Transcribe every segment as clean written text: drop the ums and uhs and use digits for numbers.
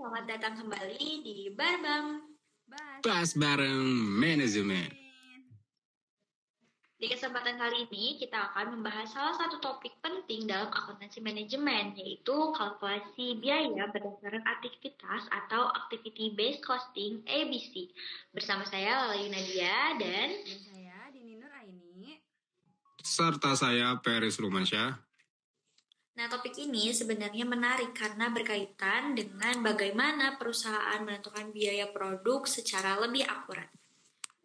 selamat datang kembali di Barbam. Bahas bareng manajemen. Di kesempatan kali ini, kita akan membahas salah satu topik penting dalam akuntansi manajemen, yaitu kalkulasi biaya berdasarkan aktivitas atau Activity Based Costing ABC. Bersama saya Lala Yunadia dan saya Dini Nur Aini. Serta saya Peris Rumansyah. Nah, topik ini sebenarnya menarik karena berkaitan dengan bagaimana perusahaan menentukan biaya produk secara lebih akurat.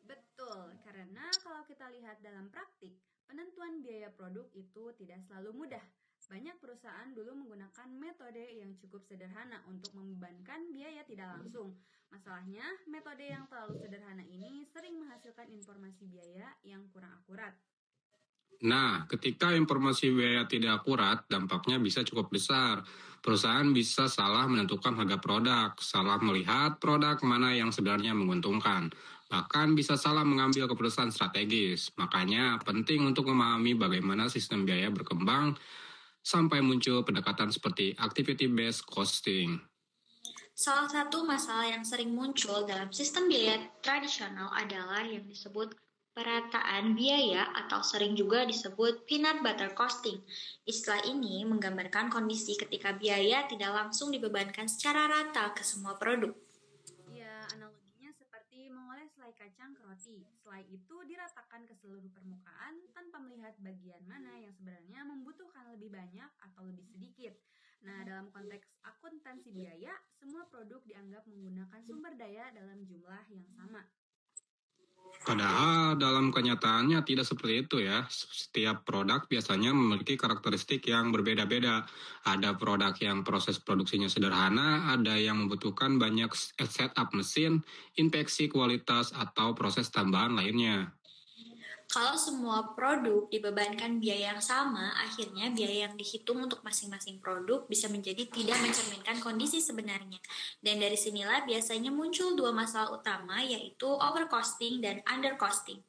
Betul, karena kalau kita lihat dalam praktik, penentuan biaya produk itu tidak selalu mudah. Banyak perusahaan dulu menggunakan metode yang cukup sederhana untuk membebankan biaya tidak langsung. Masalahnya, metode yang terlalu sederhana ini sering menghasilkan informasi biaya yang kurang akurat. Nah, ketika informasi biaya tidak akurat, dampaknya bisa cukup besar. Perusahaan bisa salah menentukan harga produk, salah melihat produk mana yang sebenarnya menguntungkan, bahkan bisa salah mengambil keputusan strategis. Makanya penting untuk memahami bagaimana sistem biaya berkembang sampai muncul pendekatan seperti activity-based costing. Salah satu masalah yang sering muncul dalam sistem biaya tradisional adalah yang disebut perataan biaya atau sering juga disebut peanut butter costing. Istilah ini menggambarkan kondisi ketika biaya tidak langsung dibebankan secara rata ke semua produk. Ya, analoginya seperti mengoles selai kacang ke roti. Selai itu diratakan ke seluruh permukaan tanpa melihat bagian mana yang sebenarnya membutuhkan lebih banyak atau lebih sedikit. Nah, dalam konteks akuntansi biaya, semua produk dianggap menggunakan sumber daya dalam jumlah yang sama. Padahal dalam kenyataannya tidak seperti itu ya. Setiap produk biasanya memiliki karakteristik yang berbeda-beda. Ada produk yang proses produksinya sederhana, ada yang membutuhkan banyak setup mesin, inspeksi kualitas, atau proses tambahan lainnya. Kalau semua produk dibebankan biaya yang sama, akhirnya biaya yang dihitung untuk masing-masing produk bisa menjadi tidak mencerminkan kondisi sebenarnya. Dan dari sinilah biasanya muncul dua masalah utama, yaitu overcosting dan undercosting.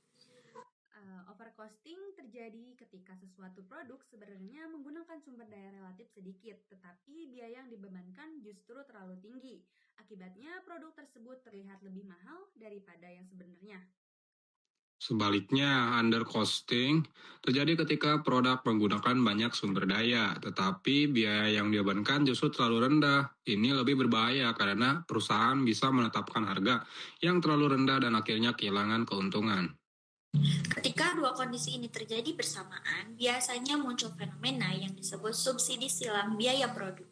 Overcosting terjadi ketika sesuatu produk sebenarnya menggunakan sumber daya relatif sedikit, tetapi biaya yang dibebankan justru terlalu tinggi. Akibatnya produk tersebut terlihat lebih mahal daripada yang sebenarnya. Sebaliknya, undercosting terjadi ketika produk menggunakan banyak sumber daya, tetapi biaya yang dibebankan justru terlalu rendah. Ini lebih berbahaya karena perusahaan bisa menetapkan harga yang terlalu rendah dan akhirnya kehilangan keuntungan. Ketika dua kondisi ini terjadi bersamaan, biasanya muncul fenomena yang disebut subsidi silang biaya produk.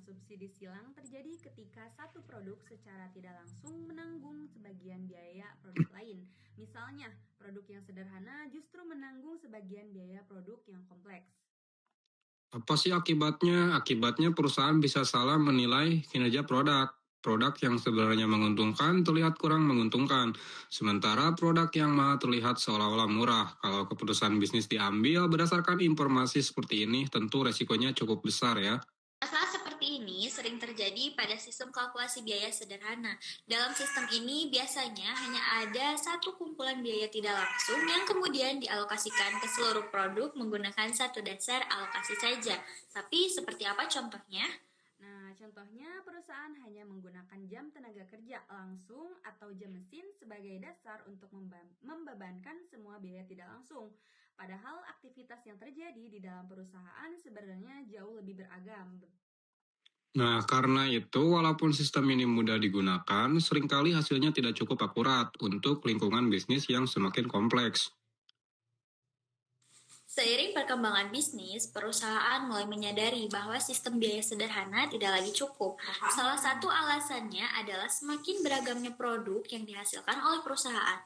Subsidi silang terjadi ketika satu produk secara tidak langsung menanggung sebagian biaya produk lain. Misalnya, produk yang sederhana justru menanggung sebagian biaya produk yang kompleks. Apa sih akibatnya? Akibatnya perusahaan bisa salah menilai kinerja produk. Produk yang sebenarnya menguntungkan terlihat kurang menguntungkan, sementara produk yang mahal terlihat seolah-olah murah. Kalau keputusan bisnis diambil berdasarkan informasi seperti ini, tentu resikonya cukup besar ya. Masalah seperti ini sering terjadi pada sistem kalkulasi biaya sederhana. Dalam sistem ini biasanya hanya ada satu kumpulan biaya tidak langsung yang kemudian dialokasikan ke seluruh produk menggunakan satu dasar alokasi saja. Tapi seperti apa contohnya? Contohnya perusahaan hanya menggunakan jam tenaga kerja langsung atau jam mesin sebagai dasar untuk membebankan semua biaya tidak langsung. Padahal aktivitas yang terjadi di dalam perusahaan sebenarnya jauh lebih beragam. Nah, karena itu, walaupun sistem ini mudah digunakan, seringkali hasilnya tidak cukup akurat untuk lingkungan bisnis yang semakin kompleks. Seiring perkembangan bisnis, perusahaan mulai menyadari bahwa sistem biaya sederhana tidak lagi cukup. Salah satu alasannya adalah semakin beragamnya produk yang dihasilkan oleh perusahaan.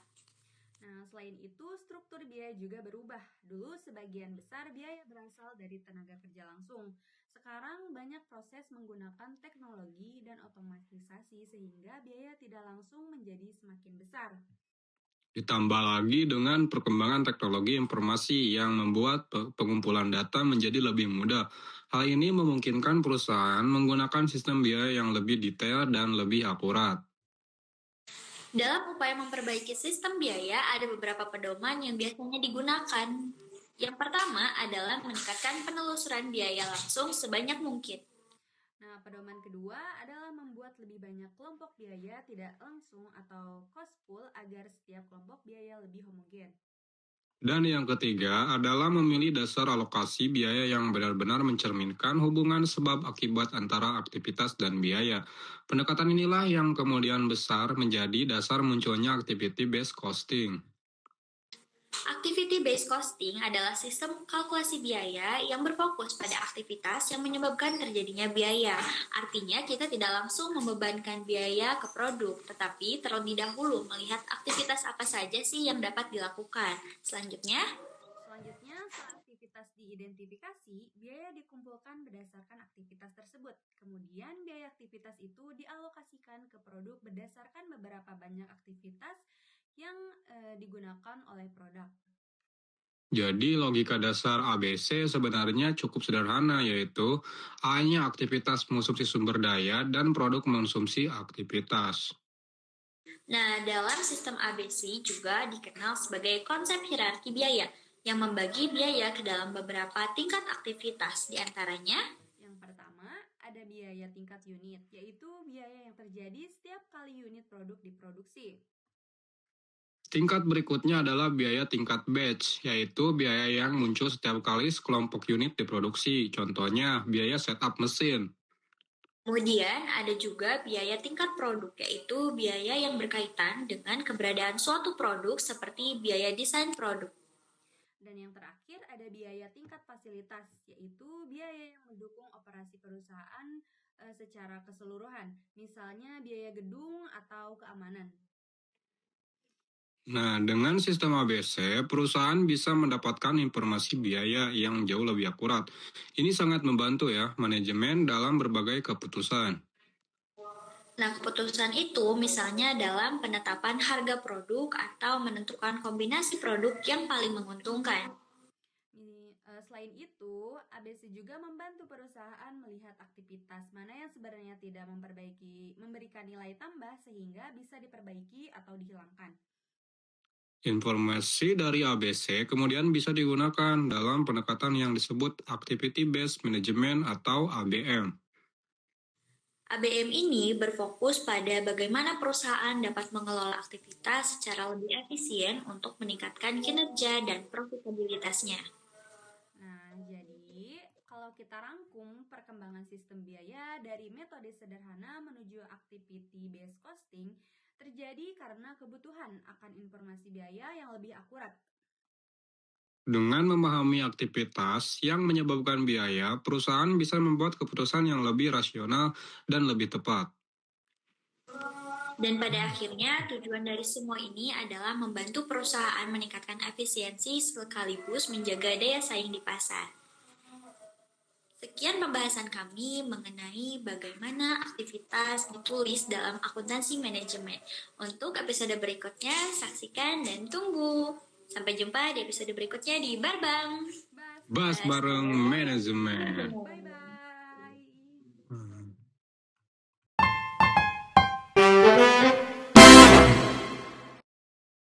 Selain itu, struktur biaya juga berubah. Dulu sebagian besar biaya berasal dari tenaga kerja langsung. Sekarang banyak proses menggunakan teknologi dan otomatisasi sehingga biaya tidak langsung menjadi semakin besar. Ditambah lagi dengan perkembangan teknologi informasi yang membuat pengumpulan data menjadi lebih mudah. Hal ini memungkinkan perusahaan menggunakan sistem biaya yang lebih detail dan lebih akurat. Dalam upaya memperbaiki sistem biaya, ada beberapa pedoman yang biasanya digunakan. Yang pertama adalah meningkatkan penelusuran biaya langsung sebanyak mungkin. Nah, pedoman kedua adalah membuat lebih banyak kelompok biaya tidak langsung atau cost pool agar setiap kelompok biaya lebih homogen. Dan yang ketiga adalah memilih dasar alokasi biaya yang benar-benar mencerminkan hubungan sebab akibat antara aktivitas dan biaya. Pendekatan inilah yang kemudian besar menjadi dasar munculnya activity-based costing. Activity-based costing adalah sistem kalkulasi biaya yang berfokus pada aktivitas yang menyebabkan terjadinya biaya. Artinya, kita tidak langsung membebankan biaya ke produk, tetapi terlebih dahulu melihat aktivitas apa saja sih yang dapat dilakukan. Selanjutnya, Setelah aktivitas diidentifikasi, biaya dikumpulkan berdasarkan aktivitas tersebut. Kemudian, biaya aktivitas itu dialokasikan ke produk berdasarkan beberapa banyak aktivitas yang digunakan oleh produk. Jadi logika dasar ABC sebenarnya cukup sederhana, yaitu A-nya aktivitas mengonsumsi sumber daya dan produk mengonsumsi aktivitas. nah, dalam sistem ABC juga dikenal sebagai konsep hierarki biaya yang membagi biaya ke dalam beberapa tingkat aktivitas, diantaranya Yang pertama, ada biaya tingkat unit, yaitu biaya yang terjadi setiap kali unit produk diproduksi. Tingkat berikutnya adalah biaya tingkat batch, yaitu biaya yang muncul setiap kali sekelompok unit diproduksi. Contohnya, biaya setup mesin. Kemudian ada juga biaya tingkat produk, yaitu biaya yang berkaitan dengan keberadaan suatu produk seperti biaya desain produk. Dan yang terakhir ada biaya tingkat fasilitas, yaitu biaya yang mendukung operasi perusahaan secara keseluruhan, misalnya biaya gedung atau keamanan. Nah, dengan sistem ABC, perusahaan bisa mendapatkan informasi biaya yang jauh lebih akurat. Ini sangat membantu ya, manajemen dalam berbagai keputusan. Nah, keputusan itu misalnya dalam penetapan harga produk atau menentukan kombinasi produk yang paling menguntungkan. Selain itu, ABC juga membantu perusahaan melihat aktivitas mana yang sebenarnya tidak memberikan nilai tambah sehingga bisa diperbaiki atau dihilangkan. Informasi dari ABC kemudian bisa digunakan dalam pendekatan yang disebut Activity Based Management atau ABM. ABM ini berfokus pada bagaimana perusahaan dapat mengelola aktivitas secara lebih efisien untuk meningkatkan kinerja dan profitabilitasnya. Nah, jadi kalau kita rangkum perkembangan sistem biaya dari metode sederhana menuju activity based costing terjadi karena kebutuhan akan informasi biaya yang lebih akurat. Dengan memahami aktivitas yang menyebabkan biaya, perusahaan bisa membuat keputusan yang lebih rasional dan lebih tepat. Dan pada akhirnya, tujuan dari semua ini adalah membantu perusahaan meningkatkan efisiensi sekaligus menjaga daya saing di pasar. Sekian pembahasan kami mengenai bagaimana aktivitas ditulis dalam akuntansi manajemen. Untuk episode berikutnya, saksikan dan tunggu. Sampai jumpa di episode berikutnya di Barbang. Bas bareng manajemen. Bye-bye.